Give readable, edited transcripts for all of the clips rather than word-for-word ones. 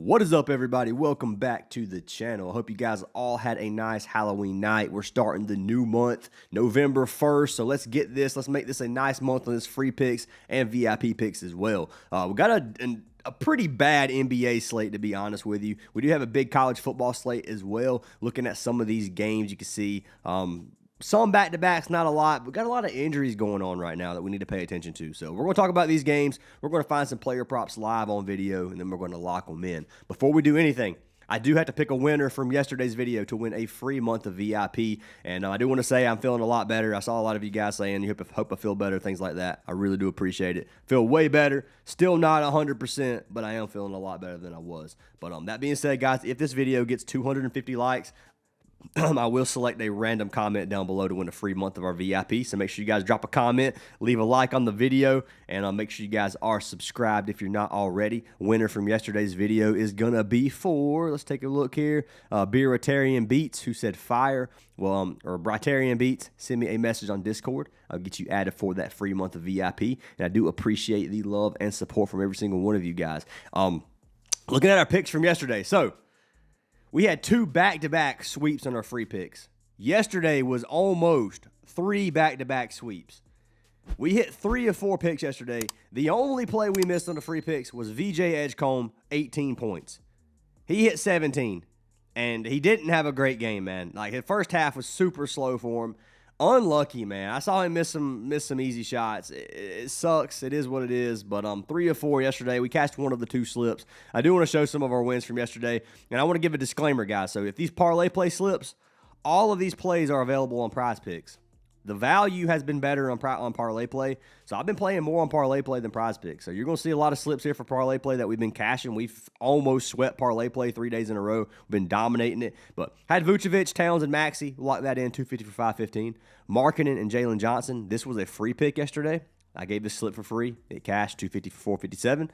What is up, everybody? Welcome back to the channel. I hope you guys all had a nice Halloween night. We're starting the new month, November 1st, so let's get this. Let's make this a nice month on this free picks and VIP picks as well. We got a pretty bad NBA slate, to be honest with you. We do have a big college football slate as well. Looking at some of these games, you can see some back-to-backs, not a lot. We've got a lot of injuries going on right now that we need to pay attention to. So we're going to talk about these games. We're going to find some player props live on video, and then we're going to lock them in. Before we do anything, I do have to pick a winner from yesterday's video to win a free month of VIP. And I do want to say I'm feeling a lot better. I saw a lot of you guys saying, you hope I feel better, things like that. I really do appreciate it. Feel way better. Still not 100%, but I am feeling a lot better than I was. But that being said, guys, if this video gets 250 likes, I will select a random comment down below to win a free month of our VIP. So make sure you guys drop a comment, leave a like on the video, and make sure you guys are subscribed if you're not already. Winner from yesterday's video is going to be for, let's take a look here, Beeratarian Beats, who said fire. Well, or Britarian Beats, send me a message on Discord. I'll get you added for that free month of VIP. And I do appreciate the love and support from every single one of you guys. Looking at our picks from yesterday. So, we had 2 back-to-back sweeps on our free picks. Yesterday was almost 3 back-to-back sweeps. We hit 3 of 4 picks yesterday. The only play we missed on the free picks was VJ Edgecombe, 18 points. He hit 17, and he didn't have a great game, man. Like, his first half was super slow for him. Unlucky, man. I saw him miss some easy shots. It sucks. It is what it is. But 3 of 4 yesterday. We cashed one of the 2 slips. I do want to show some of our wins from yesterday. And I want to give a disclaimer, guys. So if these parlay play slips, all of these plays are available on Prizepicks. The value has been better on parlay play. So I've been playing more on parlay play than Prizepicks. So you're going to see a lot of slips here for parlay play that we've been cashing. We've almost swept parlay play 3 days in a row. We've been dominating it. But had Vucevic, Towns, and Maxey. Lock that in, 250 for 515. Markkanen and Jalen Johnson. This was a free pick yesterday. I gave this slip for free. It cashed 250 for 457.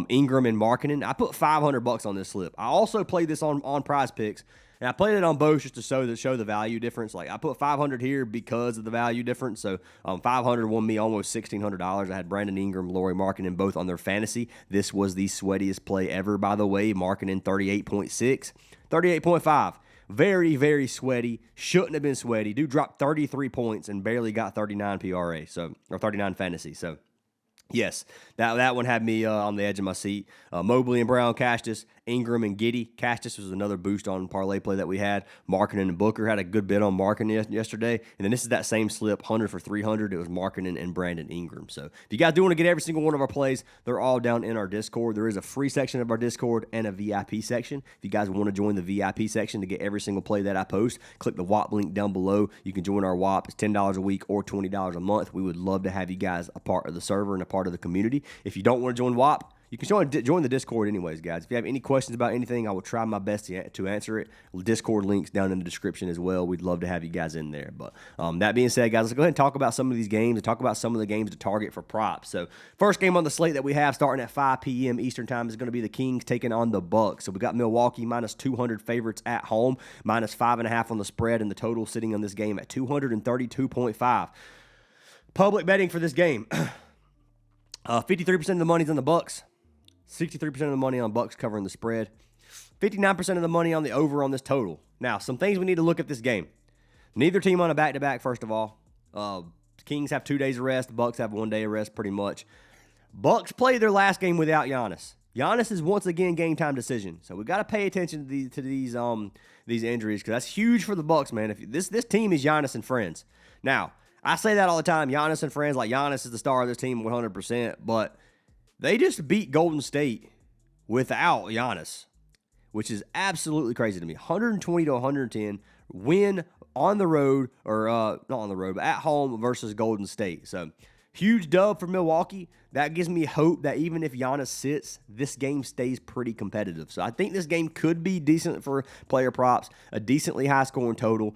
Ingram and Markkanen. I put $500 on this slip. I also played this on Prizepicks. And I played it on both just to show the value difference. Like, I put 500 here because of the value difference. So 500 won me almost $1,600. I had Brandon Ingram, Lauri Markkanen both on their fantasy. This was the sweatiest play ever, by the way. Markkanen 38.6, 38.5. Very, very sweaty. Shouldn't have been sweaty. Dude dropped 33 points and barely got 39 PRA, or 39 fantasy. So, yes, that one had me on the edge of my seat. Mobley and Brown cashed us. Ingram and Giddey cashed us was another boost on parlay play that we had. Markkanen and Booker had a good bit on Markkanen yesterday. And then this is that same slip, 100 for 300. It was Markkanen and Brandon Ingram. So if you guys do want to get every single one of our plays, they're all down in our Discord. There is a free section of our Discord and a VIP section. If you guys want to join the VIP section to get every single play that I post, click the WAP link down below. You can join our WAP. It's $10 a week or $20 a month. We would love to have you guys a part of the server and a part of the community. If you don't want to join WAP, you can join the Discord anyways, guys. If you have any questions about anything, I will try my best to answer it. Discord links down in the description as well. We'd love to have you guys in there. But that being said, guys, let's go ahead and talk about some of these games and talk about some of the games to target for props. So first game on the slate that we have starting at 5 p.m. Eastern time is going to be the Kings taking on the Bucks. So we got Milwaukee minus 200 favorites at home, minus 5.5 on the spread, and the total sitting on this game at 232.5. Public betting for this game. 53% of the money's on the Bucks. 63% of the money on Bucks covering the spread. 59% of the money on the over on this total. Now, some things we need to look at this game. Neither team on a back-to-back, first of all. Kings have 2 days of rest. The Bucks have 1 day of rest, pretty much. Bucks played their last game without Giannis. Giannis is once again game-time decision. So we got to pay attention to these injuries because that's huge for the Bucks, man. If this team is Giannis and friends. Now, I say that all the time, Giannis and friends. Like, Giannis is the star of this team 100%, but they just beat Golden State without Giannis, which is absolutely crazy to me. 120 to 110 win on the road, or not on the road, but at home versus Golden State. So huge dub for Milwaukee. That gives me hope that even if Giannis sits, this game stays pretty competitive. So I think this game could be decent for player props, a decently high-scoring total.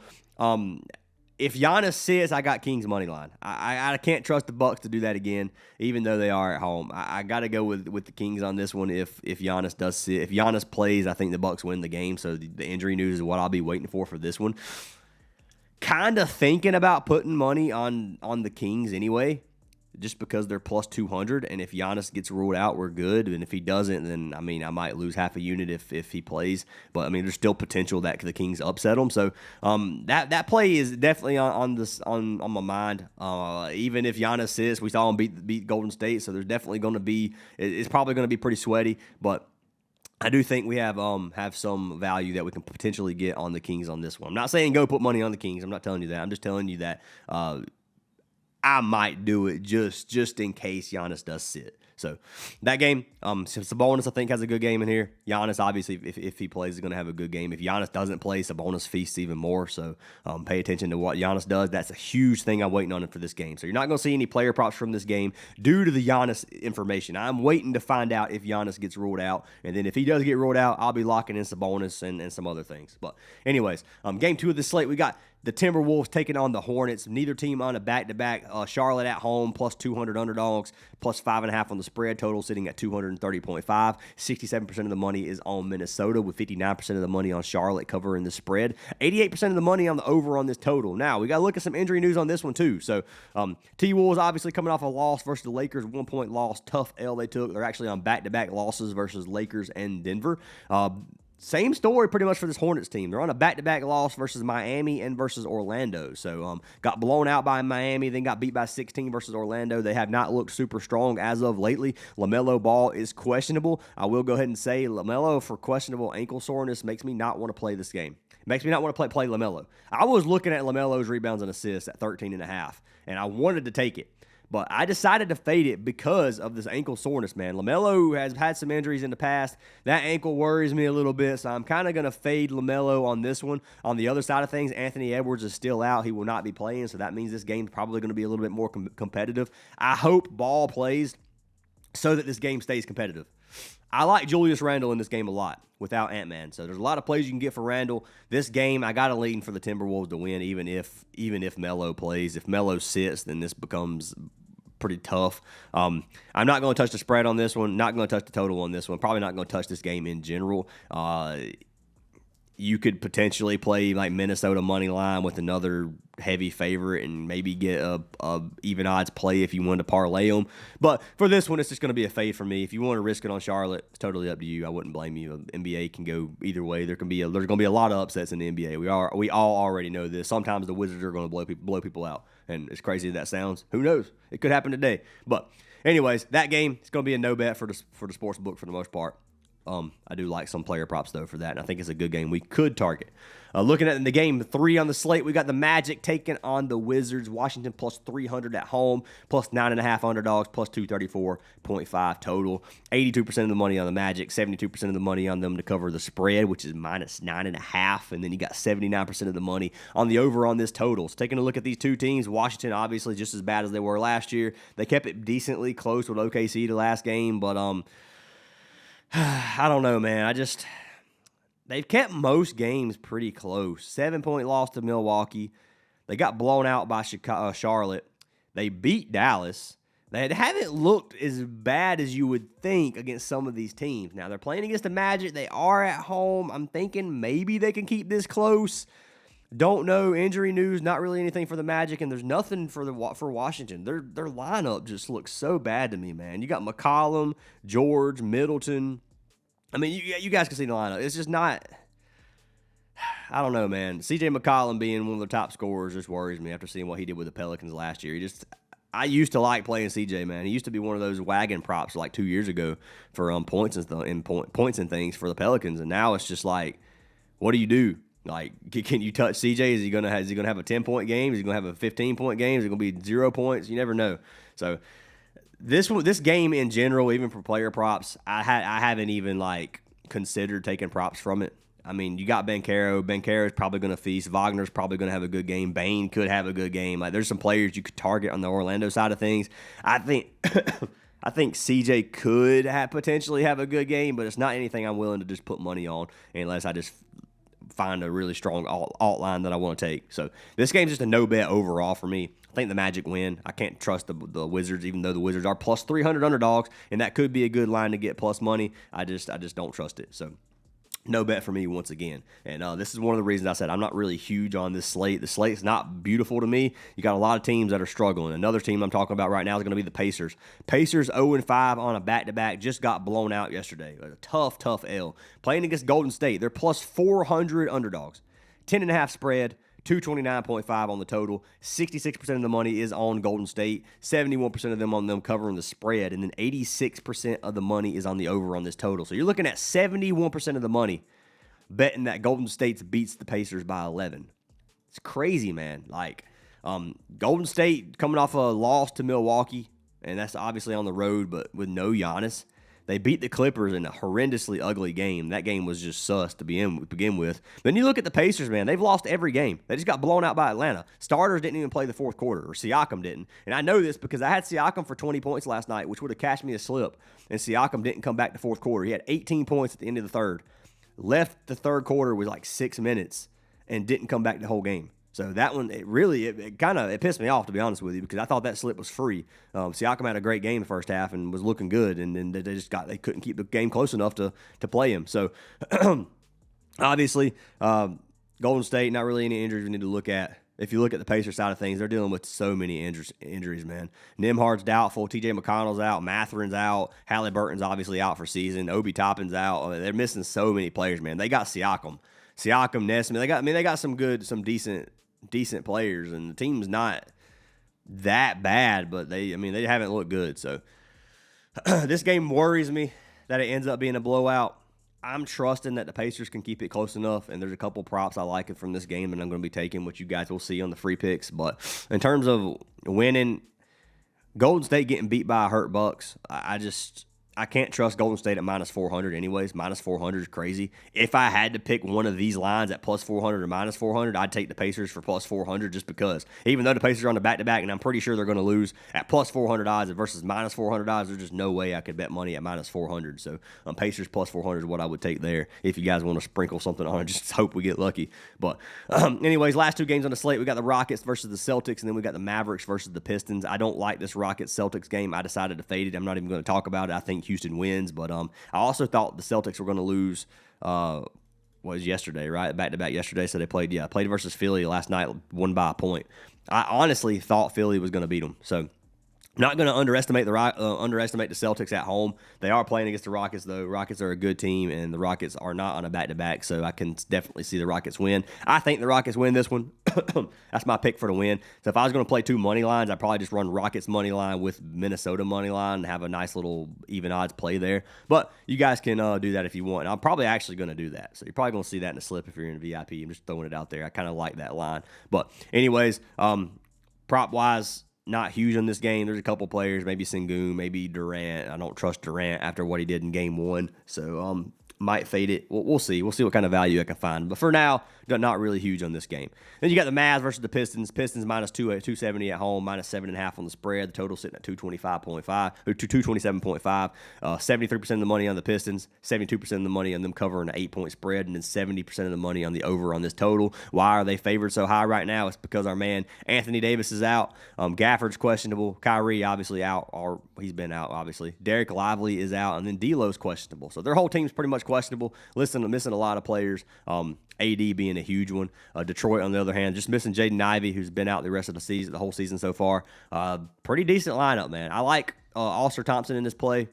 If Giannis sits, I got Kings money line. I can't trust the Bucks to do that again, even though they are at home. I got to go with the Kings on this one. If Giannis does sit, if Giannis plays, I think the Bucks win the game. So the injury news is what I'll be waiting for this one. Kind of thinking about putting money on the Kings anyway, just because they're plus 200. And if Giannis gets ruled out, we're good. And if he doesn't, then, I mean, I might lose half a unit if he plays. But, I mean, there's still potential that the Kings upset them. So that play is definitely on my mind. Even if Giannis sits, we saw him beat Golden State. So there's definitely going to be – it's probably going to be pretty sweaty. But I do think we have some value that we can potentially get on the Kings on this one. I'm not saying go put money on the Kings. I'm not telling you that. I'm just telling you that I might do it just in case Giannis does sit. So that game, Sabonis, I think, has a good game in here. Giannis, obviously, if he plays, is going to have a good game. If Giannis doesn't play, Sabonis feasts even more. So pay attention to what Giannis does. That's a huge thing I'm waiting on for this game. So you're not going to see any player props from this game due to the Giannis information. I'm waiting to find out if Giannis gets ruled out. And then if he does get ruled out, I'll be locking in Sabonis and some other things. But anyways, game 2 of the slate, we got the Timberwolves taking on the Hornets. Neither team on a back-to-back. Charlotte at home, plus 200 underdogs, plus 5.5 on the spread. Total sitting at 230.5. 67% of the money is on Minnesota, with 59% of the money on Charlotte covering the spread. 88% of the money on the over on this total. Now, we got to look at some injury news on this one, too. So, T-Wolves obviously coming off a loss versus the Lakers, 1-point loss. Tough L they took. They're actually on back-to-back losses versus Lakers and Denver. Same story pretty much for this Hornets team. They're on a back-to-back loss versus Miami and versus Orlando. So got blown out by Miami, then got beat by 16 versus Orlando. They have not looked super strong as of lately. LaMelo Ball is questionable. I will go ahead and say LaMelo for questionable ankle soreness makes me not want to play this game. Makes me not want to play LaMelo. I was looking at LaMelo's rebounds and assists at 13.5, and I wanted to take it. But I decided to fade it because of this ankle soreness, man. LaMelo has had some injuries in the past. That ankle worries me a little bit, so I'm kind of going to fade LaMelo on this one. On the other side of things, Anthony Edwards is still out. He will not be playing, so that means this game's probably going to be a little bit more competitive. I hope Ball plays so that this game stays competitive. I like Julius Randle in this game a lot without Ant-Man. So there's a lot of plays you can get for Randle. This game, I got to lean for the Timberwolves to win, even if Melo plays. If Melo sits, then this becomes pretty tough. I'm not going to touch the spread on this one. Not going to touch the total on this one. Probably not going to touch this game in general. You could potentially play like Minnesota money line with another heavy favorite and maybe get a even odds play if you wanted to parlay them. But for this one, it's just going to be a fade for me. If you want to risk it on Charlotte, it's totally up to you. I wouldn't blame you. NBA can go either way. There's going to be a lot of upsets in the NBA. We all already know this. Sometimes the Wizards are going to blow people out, and as crazy as that sounds, who knows? It could happen today. But anyways, that game is going to be a no bet for the sports book for the most part. I do like some player props, though, for that, and I think it's a good game we could target. Looking at the game 3 on the slate, we got the Magic taking on the Wizards. Washington plus 300 at home, plus 9.5 underdogs, plus 234.5 total. 82% of the money on the Magic, 72% of the money on them to cover the spread, which is minus 9.5, and then you got 79% of the money on the over on this total. So taking a look at these two teams, Washington obviously just as bad as they were last year. They kept it decently close with OKC the last game, but I don't know, man. They've kept most games pretty close. 7-point loss to Milwaukee. They got blown out by Charlotte. They beat Dallas. They haven't looked as bad as you would think against some of these teams. Now, they're playing against the Magic. They are at home. I'm thinking maybe they can keep this close. Don't know. Injury news, not really anything for the Magic, and there's nothing for Washington. Their lineup just looks so bad to me, man. You got McCollum, George, Middleton. I mean, you guys can see the lineup. It's just not – I don't know, man. CJ McCollum being one of the top scorers just worries me after seeing what he did with the Pelicans last year. I used to like playing CJ, man. He used to be one of those wagon props like 2 years ago for points and things for the Pelicans, and now it's just like, what do you do? Like, can you touch CJ? Is he gonna have a 10-point game? Is he gonna have a 15-point game? Is it gonna be 0 points? You never know. So this game in general, even for player props, I haven't even like considered taking props from it. I mean, you got Banchero. Banchero is probably gonna feast. Wagner's probably gonna have a good game. Bane could have a good game. Like, there's some players you could target on the Orlando side of things. I think CJ could potentially have a good game, but it's not anything I'm willing to just put money on unless I just find a really strong alt line that I want to take. So this game's just a no bet overall for me. I think the Magic win. I can't trust the Wizards, even though the Wizards are plus 300 underdogs, and that could be a good line to get plus money. I just don't trust it. So No bet for me once again. And this is one of the reasons I said I'm not really huge on this slate. The slate's not beautiful to me. You got a lot of teams that are struggling. Another team I'm talking about right now is going to be the Pacers. Pacers 0-5 on a back-to-back. Just got blown out yesterday. A tough L. Playing against Golden State. They're plus 400 underdogs. 10.5 spread. 229.5 on the total. 66% of the money is on Golden State. 71% of them on them covering the spread. And then 86% of the money is on the over on this total. So you're looking at 71% of the money betting that Golden State beats the Pacers by 11. It's crazy, man. Like, Golden State coming off a loss to Milwaukee, and that's obviously on the road, but with no Giannis. They beat the Clippers in a horrendously ugly game. That game was just sus to begin with. Then you look at the Pacers, man. They've lost every game. They just got blown out by Atlanta. Starters didn't even play the fourth quarter, or Siakam didn't. And I know this because I had Siakam for 20 points last night, which would have cashed me a slip. And Siakam didn't come back the fourth quarter. He had 18 points at the end of the third. Left the third quarter with like 6 minutes and didn't come back the whole game. So that one, it pissed me off, to be honest with you, because I thought that slip was free. Siakam had a great game the first half and was looking good, and then they couldn't keep the game close enough to play him. So obviously, Golden State, not really any injuries we need to look at. If you look at the Pacers side of things, they're dealing with so many injuries, man. Nembhard's doubtful. T.J. McConnell's out. Matherin's out. Halliburton's obviously out for season. Obi Toppin's out. They're missing so many players, man. They got Siakam, Nesmith. They got some decent players, and the team's not that bad, but they haven't looked good. So this game worries me that it ends up being a blowout. I'm trusting that the Pacers can keep it close enough, and there's a couple props I like from this game, and I'm going to be taking, which you guys will see on the free picks. But in terms of winning, Golden State getting beat by a hurt Bucks, I can't trust Golden State at minus 400 anyways. Minus 400 is crazy. If I had to pick one of these lines at plus 400 or minus 400, I'd take the Pacers for plus 400 just because. Even though the Pacers are on the back-to-back, and I'm pretty sure they're going to lose at plus 400 odds versus minus 400 odds, there's just no way I could bet money at minus 400. So Pacers plus 400 is what I would take there. If you guys want to sprinkle something on it, just hope we get lucky. But anyways, last two games on the slate, we got the Rockets versus the Celtics, and then we got the Mavericks versus the Pistons. I don't like this Rockets-Celtics game. I decided to fade it. I'm not even going to talk about it. I think Houston wins, but I also thought the Celtics were going to lose was yesterday, right? Back-to-back yesterday, so they played versus Philly last night, won by a point. I honestly thought Philly was going to beat them, so not going to underestimate the Celtics at home. They are playing against the Rockets, though. Rockets are a good team, and the Rockets are not on a back-to-back, so I can definitely see the Rockets win. I think the Rockets win this one. That's my pick for the win. So if I was going to play two money lines, I'd probably just run Rockets money line with Minnesota money line and have a nice little even odds play there. But you guys can do that if you want. I'm probably actually going to do that. So you're probably going to see that in the slip if you're in a VIP. I'm just throwing it out there. I kind of like that line. But anyways, prop-wise, not huge on this game. There's a couple players, maybe Sengun, maybe Durant. I don't trust Durant after what he did in game one. So might fade it. We'll see. We'll see what kind of value I can find. But for now, not really huge on this game. Then you got the Mavs versus the Pistons. Pistons minus 270 at home, minus 7.5 on the spread. The total sitting at 225.5 or 227.5. 73% of the money on the Pistons, 72% of the money on them covering an 8-point spread, and then 70% of the money on the over on this total. Why are they favored so high right now? It's because our man Anthony Davis is out. Gafford's questionable. Kyrie obviously out, or he's been out obviously. Derek Lively is out, and then D'Lo's questionable. So their whole team's pretty much questionable. Missing a lot of players. AD being a huge one. Detroit, on the other hand, just missing Jaden Ivey, who's been out the rest of the season, the whole season so far. Pretty decent lineup, man. I like Austin Thompson in this play.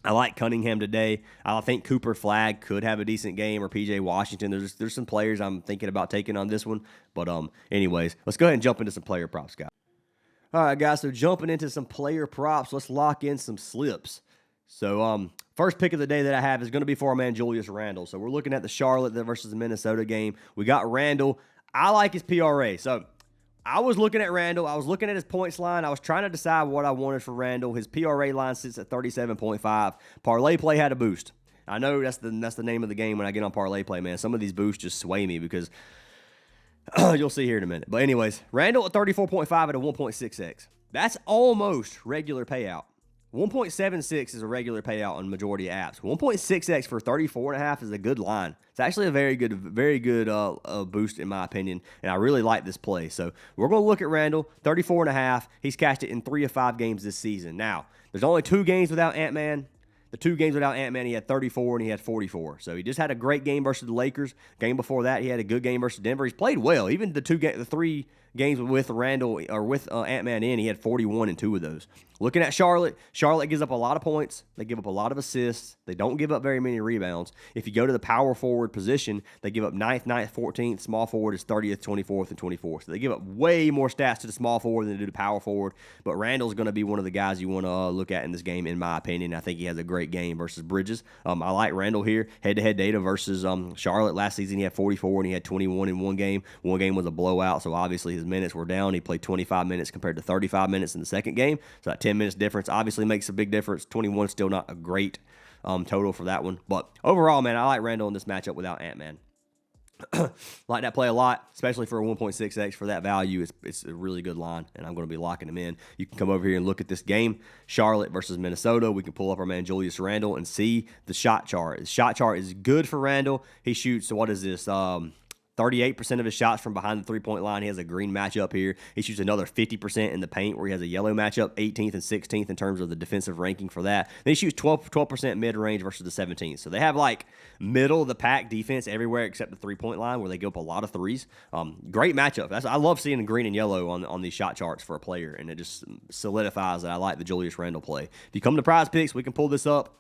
I like Cunningham today. I think Cooper Flagg could have a decent game, or PJ Washington. There's some players I'm thinking about taking on this one. But anyways, let's go ahead and jump into some player props, guys. All right, guys, so jumping into some player props, let's lock in some slips. So first pick of the day that I have is going to be for our man Julius Randle. So we're looking at the Charlotte versus the Minnesota game. We got Randle. I like his PRA. So I was looking at Randle. I was looking at his points line. I was trying to decide what I wanted for Randle. His PRA line sits at 37.5. Parlay play had a boost. I know that's the name of the game when I get on parlay play, man. Some of these boosts just sway me because you'll see here in a minute. But anyways, Randle at 34.5 at a 1.6x. That's almost regular payout. 1.76 is a regular payout on majority of apps. 1.6x for 34.5 is a good line. It's actually a very good boost in my opinion, and I really like this play. So we're going to look at Randle, 34.5. He's cashed it in 3 of 5 games this season. Now, there's only 2 games without Ant-Man. The 2 games without Ant-Man, he had 34 and he had 44. So he just had a great game versus the Lakers. Game before that, he had a good game versus Denver. He's played well. Even the 3 games with Randall or with Ant-Man in, he had 41 in 2 of those. Looking at Charlotte gives up a lot of points. They give up a lot of assists. They don't give up very many rebounds. If you go to the power forward position, they give up 9th, 14th. Small forward is 30th, 24th, and 24th. So they give up way more stats to the small forward than they do to power forward. But Randall's going to be one of the guys you want to look at in this game, in my opinion. I think he has a great game versus Bridges. I like Randall here. Head-to-head data versus Charlotte. Last season, he had 44 and he had 21 in one game. One game was a blowout, so obviously his minutes were down. He played 25 minutes compared to 35 minutes in the second game. So that 10 minutes difference obviously makes a big difference. 21 still not a great total for that one. But overall, man, I like Randall in this matchup without Ant-Man. Like that play a lot, especially for a 1.6x for that value. It's a really good line, and I'm going to be locking him in. You can come over here and look at this game, Charlotte versus Minnesota. We can pull up our man Julius Randle and see the shot chart. The shot chart is good for Randle. He shoots, what is this, 38% of his shots from behind the three-point line. He has a green matchup here. He shoots another 50% in the paint, where he has a yellow matchup, 18th and 16th in terms of the defensive ranking for that. Then he shoots 12% mid-range versus the 17th. So they have like middle-of-the-pack defense everywhere except the three-point line, where they give up a lot of threes. Great matchup. I love seeing green and yellow on these shot charts for a player, and it just solidifies that I like the Julius Randle play. If you come to Prizepicks, we can pull this up.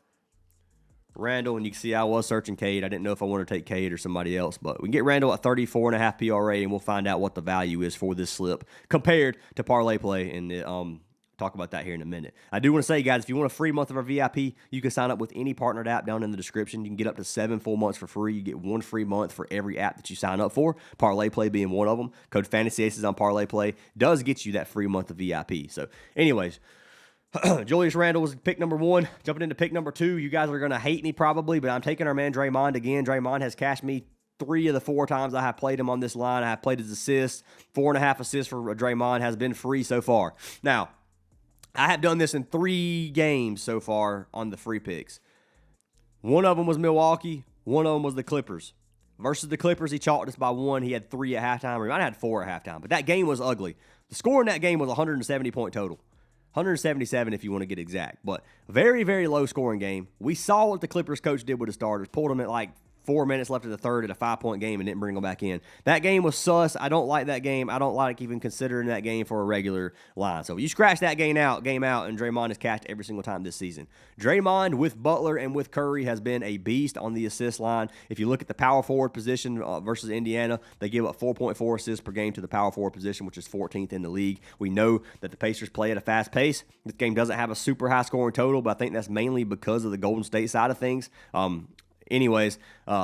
Randall, and you can see I was searching Cade. I didn't know if I wanted to take Cade or somebody else, but we can get Randall at 34.5 PRA, and we'll find out what the value is for this slip compared to parlay play, and talk about that here in a minute. I do want to say, guys, if you want a free month of our VIP, you can sign up with any partnered app down in the description. You can get up to 7 full months for free. You get 1 free month for every app that you sign up for, parlay play being one of them. Code Fantasy Aces on parlay play does get you that free month of VIP. So anyways, Julius Randle was pick number 1. Jumping into pick number 2, you guys are going to hate me probably, but I'm taking our man Draymond again. Draymond has cashed me 3 of the 4 times I have played him on this line. I have played his assists. 4.5 assists for Draymond has been free so far. Now, I have done this in 3 games so far on the free picks. One of them was Milwaukee. One of them was the Clippers. Versus the Clippers, he chalked us by 1. He had 3 at halftime. He might have had 4 at halftime, but that game was ugly. The score in that game was 170-point total. 177 if you want to get exact, but very, very low scoring game. We saw what the Clippers coach did with the starters, pulled them at like 4 minutes left of the third at a 5-point game and didn't bring them back in. That game was sus. I don't like that game. I don't like even considering that game for a regular line. So you scratch that game out, and Draymond has cashed every single time this season. Draymond with Butler and with Curry has been a beast on the assist line. If you look at the power forward position versus Indiana, they give up 4.4 assists per game to the power forward position, which is 14th in the league. We know that the Pacers play at a fast pace. This game doesn't have a super high scoring total, but I think that's mainly because of the Golden State side of things. Anyways,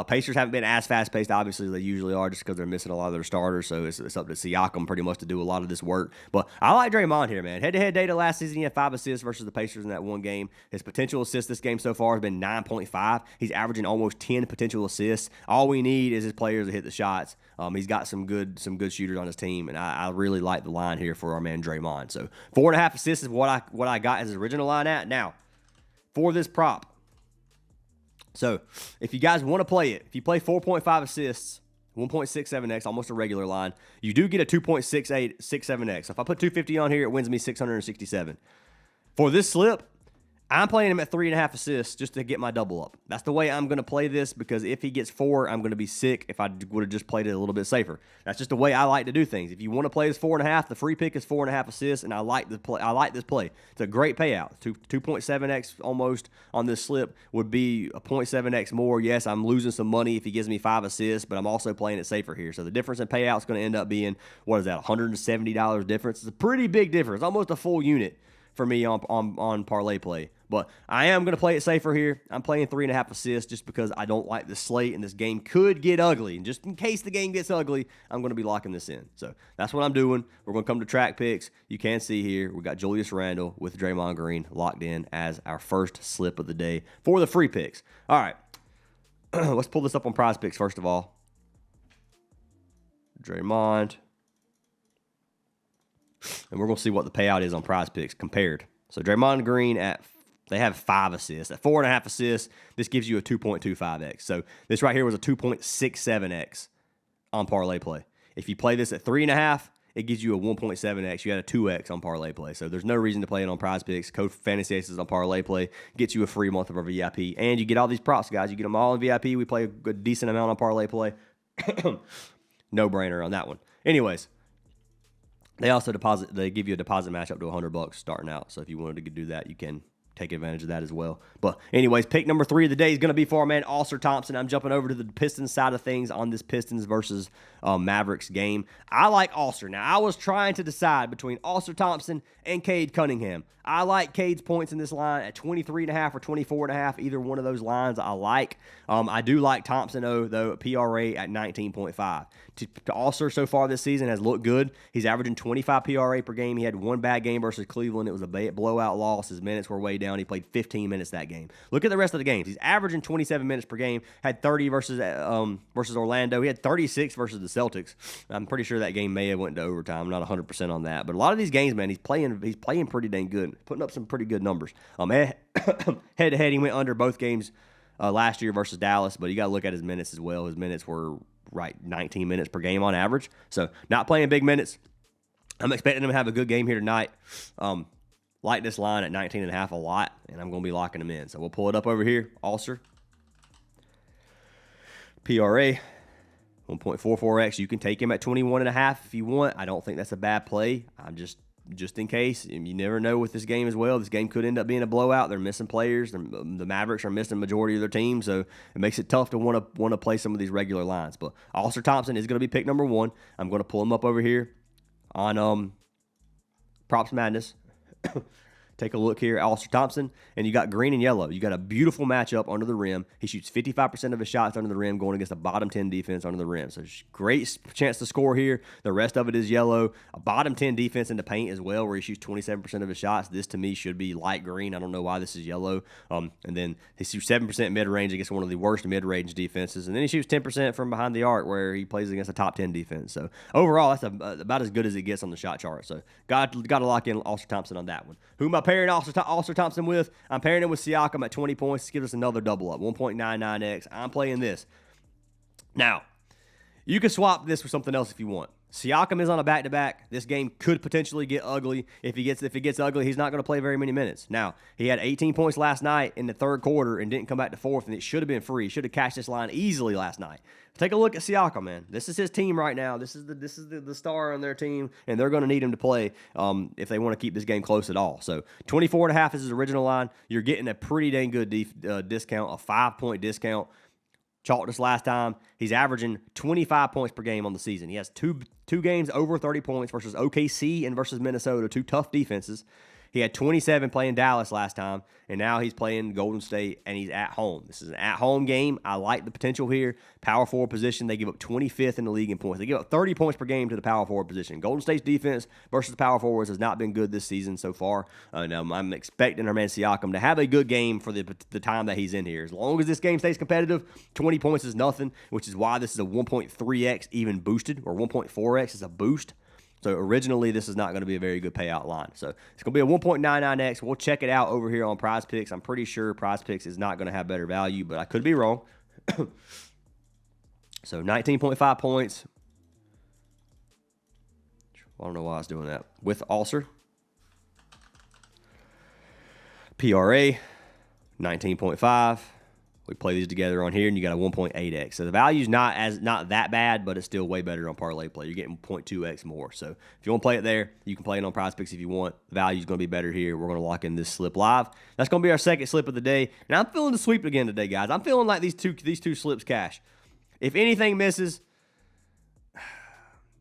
Pacers haven't been as fast-paced, obviously, as they usually are, just because they're missing a lot of their starters, so it's up to Siakam pretty much to do a lot of this work. But I like Draymond here, man. Head-to-head data last season, he had 5 assists versus the Pacers in that one game. His potential assist this game so far has been 9.5. He's averaging almost 10 potential assists. All we need is his players to hit the shots. He's got some good shooters on his team, and I really like the line here for our man Draymond. So 4.5 assists is what I got as his original line at. Now, for this prop, so if you guys want to play it, if you play 4.5 assists, 1.67x, almost a regular line, you do get a 2.67x. So if I put 250 on here, it wins me 667. For this slip, I'm playing him at 3.5 assists just to get my double up. That's the way I'm going to play this, because if he gets 4, I'm going to be sick if I would have just played it a little bit safer. That's just the way I like to do things. If you want to play this 4.5, the free pick is 4.5 assists, and I like this play. It's a great payout. 2.7x almost on this slip would be a 0.7x more. Yes, I'm losing some money if he gives me 5 assists, but I'm also playing it safer here. So the difference in payout is going to end up being, what is that, $170 difference? It's a pretty big difference, almost a full unit for me on parlay play. But I am going to play it safer here. I'm playing 3.5 assists just because I don't like the slate, and this game could get ugly. And just in case the game gets ugly, I'm going to be locking this in. So that's what I'm doing. We're going to come to track picks. You can see here we got Julius Randle with Draymond Green locked in as our first slip of the day for the free picks. All right. Let's pull this up on Prizepicks first of all. Draymond. And we're going to see what the payout is on Prizepicks compared. So Draymond Green they have 5 assists. At 4.5 assists, this gives you a 2.25x. So this right here was a 2.67x on parlay play. If you play this at 3.5, it gives you a 1.7x. You got a 2x on parlay play. So there's no reason to play it on Prizepicks. Code Fantasy Aces on parlay play gets you a free month of our VIP. And you get all these props, guys. You get them all in VIP. We play a good, decent amount on parlay play. No brainer on that one. Anyways, they also give you a deposit match up to $100 starting out. So if you wanted to do that, you can take advantage of that as well. But anyways, pick number 3 of the day is going to be for our man Ulster Thompson. I'm jumping over to the Pistons side of things on this Pistons versus Mavericks game. I like Ulster. Now, I was trying to decide between Ulster Thompson and Cade Cunningham. I like Cade's points in this line at 23.5 or 24.5. Either one of those lines I like. I do like Thompson, though, PRA at 19.5. Ulster so far this season has looked good. He's averaging 25 PRA per game. He had one bad game versus Cleveland. It was a blowout loss. His minutes were way down. He played 15 minutes that game. Look at the rest of the games. He's averaging 27 minutes per game. Had 30 versus Orlando. He had 36 versus the Celtics. I'm pretty sure that game may have went to overtime. I'm not 100% on that. But a lot of these games, man, he's playing pretty dang good. Putting up some pretty good numbers. Head-to-head, he went under both games last year versus Dallas, but you got to look at his minutes as well. His minutes were 19 minutes per game on average. So not playing big minutes. I'm expecting him to have a good game here tonight. Like this line at 19.5 a lot, and I'm going to be locking him in. So we'll pull it up over here. Ulster. PRA, 1.44x. You can take him at 21.5 if you want. I don't think that's a bad play. I'm just in case. And you never know with this game as well. This game could end up being a blowout. They're missing players. The Mavericks are missing the majority of their team, so it makes it tough to want to play some of these regular lines. But Ulster Thompson is going to be pick number 1. I'm going to pull him up over here on Props Madness. Take a look here, Ulster Thompson, and you got green and yellow. You got a beautiful matchup under the rim. He shoots 55% of his shots under the rim, going against a bottom 10 defense under the rim. So great chance to score here. The rest of it is yellow. A bottom 10 defense in the paint as well, where he shoots 27% of his shots. This, to me, should be light green. I don't know why this is yellow. And then he shoots 7% mid-range against one of the worst mid-range defenses. And then he shoots 10% from behind the arc, where he plays against a top 10 defense. So overall, that's about as good as it gets on the shot chart. So got to lock in Ulster Thompson on that one. Who am I pairing Ulster Thompson with? I'm pairing him with Siakam at 20 points. This gives us another double up, 1.99x. I'm playing this. Now, you can swap this for something else if you want. Siakam is on a back-to-back. This game could potentially get ugly. If it gets ugly, he's not going to play very many minutes. Now, he had 18 points last night in the third quarter and didn't come back to fourth, and it should have been free. He should have cashed this line easily last night. Take a look at Siakam, man. This is his team right now. This is the star on their team, and they're going to need him to play if they want to keep this game close at all. So 24.5 is his original line. You're getting a pretty dang good discount, a 5-point discount. Chalked us last time. He's averaging 25 points per game on the season. He has two games over 30 points versus OKC and versus Minnesota, 2 tough defenses. He had 27 playing Dallas last time, and now he's playing Golden State, and he's at home. This is an at-home game. I like the potential here. Power forward position, they give up 25th in the league in points. They give up 30 points per game to the power forward position. Golden State's defense versus the power forwards has not been good this season so far. Now I'm expecting our man Siakam to have a good game for the time that he's in here. As long as this game stays competitive, 20 points is nothing, which is why this is a 1.3x even boosted, or 1.4x is a boost. So originally, this is not going to be a very good payout line. So it's going to be a 1.99x. We'll check it out over here on Prizepicks. I'm pretty sure Prizepicks is not going to have better value, but I could be wrong. So 19.5 points. I don't know why I was doing that. With Ulcer. PRA, 19.5. We play these together on here, and you got a 1.8x. So the value's not that bad, but it's still way better on parlay play. You're getting 0.2x more. So if you want to play it there, you can play it on Prizepicks if you want. The value's going to be better here. We're going to lock in this slip live. That's going to be our second slip of the day. And I'm feeling the sweep again today, guys. I'm feeling like these two slips cash. If anything misses,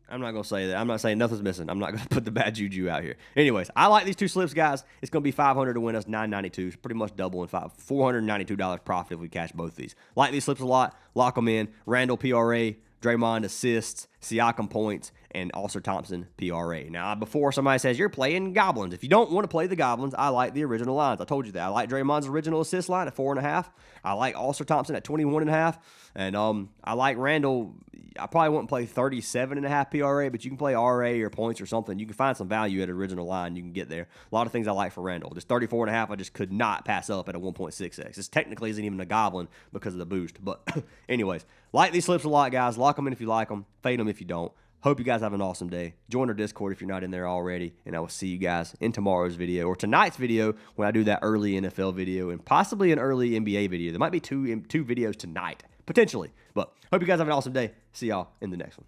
I'm not going to say that. I'm not saying nothing's missing. I'm not going to put the bad juju out here. Anyways, I like these two slips, guys. It's going to be $500 to win us, $992. It's pretty much double in $492 profit if we cash both these. Like these slips a lot. Lock them in. Randall PRA, Draymond assists, Siakam points, and Ulster Thompson PRA. Now, before somebody says you're playing Goblins, if you don't want to play the Goblins, I like the original lines. I told you that. I like Draymond's original assist line at 4.5. I like Ulster Thompson at 21.5. And I like Randall. I probably wouldn't play 37.5 PRA, but you can play RA or points or something. You can find some value at original line. You can get there. A lot of things I like for Randall. This 34.5, I just could not pass up at a 1.6x. This technically isn't even a Goblin because of the boost. But anyways, like these slips a lot, guys. Lock them in if you like them. Fade them if you don't. Hope you guys have an awesome day. Join our Discord if you're not in there already, and I will see you guys in tomorrow's video or tonight's video when I do that early NFL video and possibly an early NBA video. There might be two videos tonight, potentially. But hope you guys have an awesome day. See y'all in the next one.